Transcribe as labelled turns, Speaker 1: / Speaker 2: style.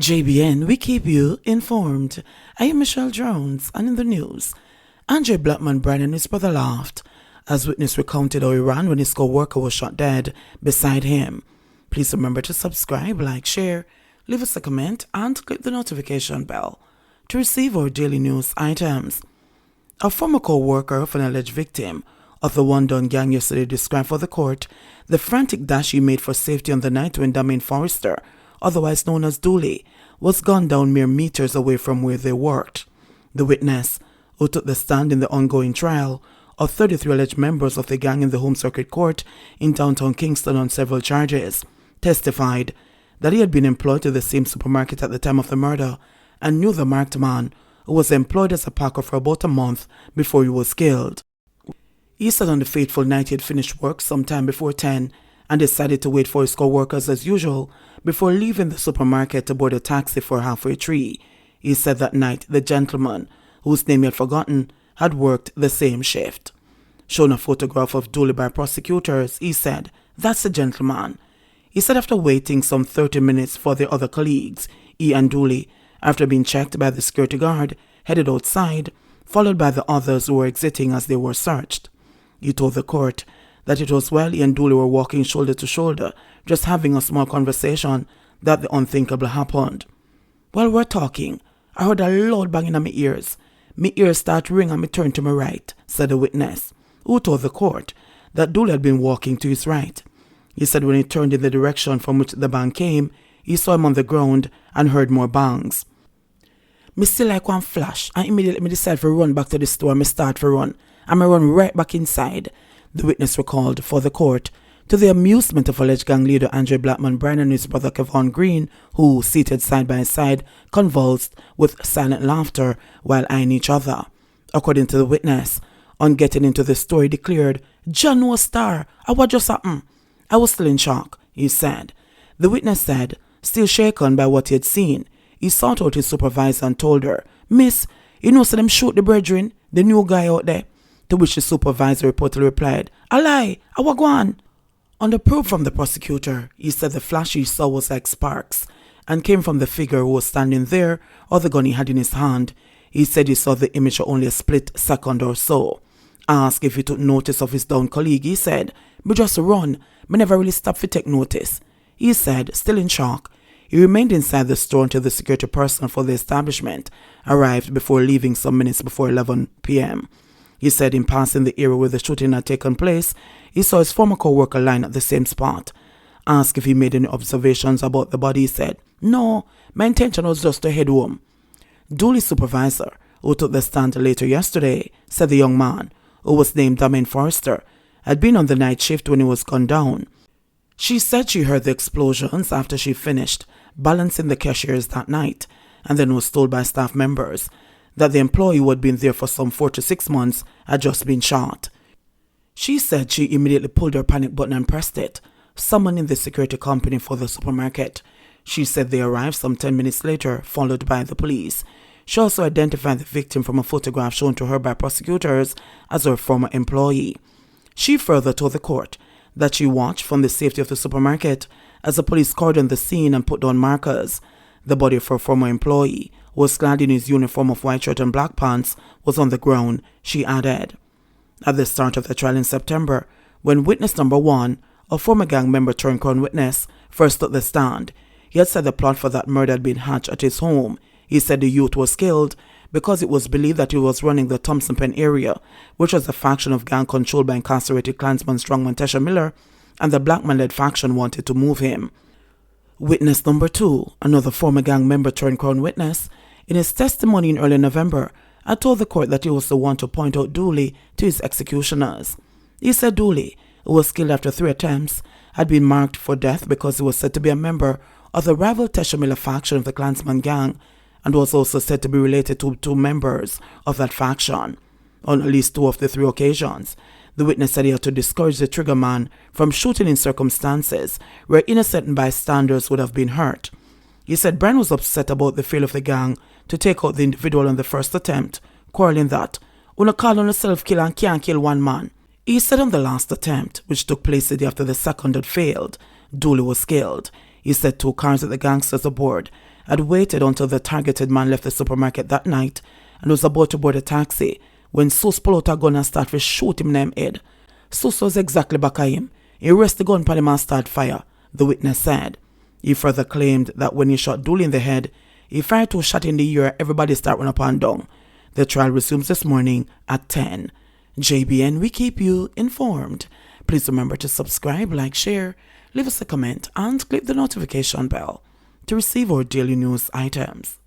Speaker 1: JBN, we keep you informed. I am Michelle Jones, and in the news, Blackman and his brother laughed as witness recounted how he ran when his co-worker was shot dead beside him. Please remember to subscribe, like, share, leave us a comment, and click the notification bell to receive our daily news items. A former co-worker of an alleged victim of the one-done gang yesterday described for the court the frantic dash he made for safety on the night when Damien Forrester, otherwise known as Dooley, was gunned down mere meters away from where they worked. The witness, who took the stand in the ongoing trial of 33 alleged members of the gang in the Home Circuit Court in downtown Kingston on several charges, testified that he had been employed to the same supermarket at the time of the murder and knew the marked man, who was employed as a packer for about a month before he was killed. He said on the fateful night he had finished work sometime before 10 and decided to wait for his co-workers as usual before leaving the supermarket to board a taxi for halfway tree. He said that night the gentleman, whose name he had forgotten, had worked the same shift. Shown a photograph of Dooley by prosecutors, he said, "That's the gentleman." He said after waiting some 30 minutes for the other colleagues, he and Dooley, after being checked by the security guard, headed outside, followed by the others who were exiting as they were searched. He told the court that it was while he and Dooley were walking shoulder to shoulder, just having a small conversation, that the unthinkable happened. "While we're talking, I heard a loud banging in my ears. My ears start ringing and me turned to my right," said the witness, who told the court that Dooley had been walking to his right. He said when he turned in the direction from which the bang came, he saw him on the ground and heard more bangs. "Me see like one flash and immediately me decide to run back to the store and me start to run. And I run right back inside," the witness recalled for the court, to the amusement of alleged gang leader Blackman and his brother Kevon Green, who, seated side by side, convulsed with silent laughter while eyeing each other. According to the witness, on getting into the store, he declared, "John no star, I what just happened?" "I was still in shock," he said. The witness said, still shaken by what he had seen, he sought out his supervisor and told her, "Miss, you know so them shoot the brethren, the new guy out there?" To which the supervisor reportedly replied, "A lie, I wa go on." On the probe from the prosecutor, he said the flash he saw was like sparks and came from the figure who was standing there or the gun he had in his hand. He said he saw the image for only a split second or so. Asked if he took notice of his downed colleague, he said, "Me just run, me never really stop to take notice." He said, still in shock, he remained inside the store until the security personnel for the establishment arrived before leaving some minutes before 11 p.m. He said in passing the area where the shooting had taken place, he saw his former co-worker lying at the same spot. Asked if he made any observations about the body, he said, "No, my intention was just to head home." Dooley's supervisor, who took the stand later yesterday, said the young man, who was named Damien Forrester, had been on the night shift when he was gunned down. She said she heard the explosions after she finished balancing the cashiers that night, and then was told by staff members that the employee who had been there for some 4 to 6 months had just been shot. She said she immediately pulled her panic button and pressed it, summoning the security company for the supermarket. She said they arrived some 10 minutes later, followed by the police. She also identified the victim from a photograph shown to her by prosecutors as her former employee. She further told the court that she watched from the safety of the supermarket as the police cordoned the scene and put down markers. The body of her former employee, who was clad in his uniform of white shirt and black pants, was on the ground, she added. At the start of the trial in September, when witness number 1, a former gang member turned crown witness, first took the stand, he had said the plot for that murder had been hatched at his home. He said the youth was killed because it was believed that he was running the Thompson Pen area, which was a faction of gang controlled by incarcerated Klansman strongman Tesha Miller, and the Blackman-led faction wanted to move him. Witness number 2, another former gang member turned crown witness, in his testimony in early November, had told the court that he was the one to point out Dooley to his executioners. He said Dooley, who was killed after 3 attempts, had been marked for death because he was said to be a member of the rival Tesha Miller faction of the Klansman gang, and was also said to be related to 2 members of that faction. On at least 2 of the 3 occasions, the witness said he had to discourage the triggerman from shooting in circumstances where innocent bystanders would have been hurt. He said Brian was upset about the failure of the gang to take out the individual on the first attempt, quarreling that, "Una call on yourself kill and can't kill one man." He said on the last attempt, which took place the day after the second had failed, Dooley was killed. He said 2 cars that the gangsters aboard had waited until the targeted man left the supermarket that night and was about to board a taxi when Sus pull out a gun and start to shoot him in the head. Sus was exactly back at him. He rest the gun pan him and start fire, the witness said. He further claimed that when he shot Dooley in the head, he fired 2 shots in the ear. Everybody start running up and down. The trial resumes this morning at 10. JBN, we keep you informed. Please remember to subscribe, like, share, leave us a comment, and click the notification bell to receive our daily news items.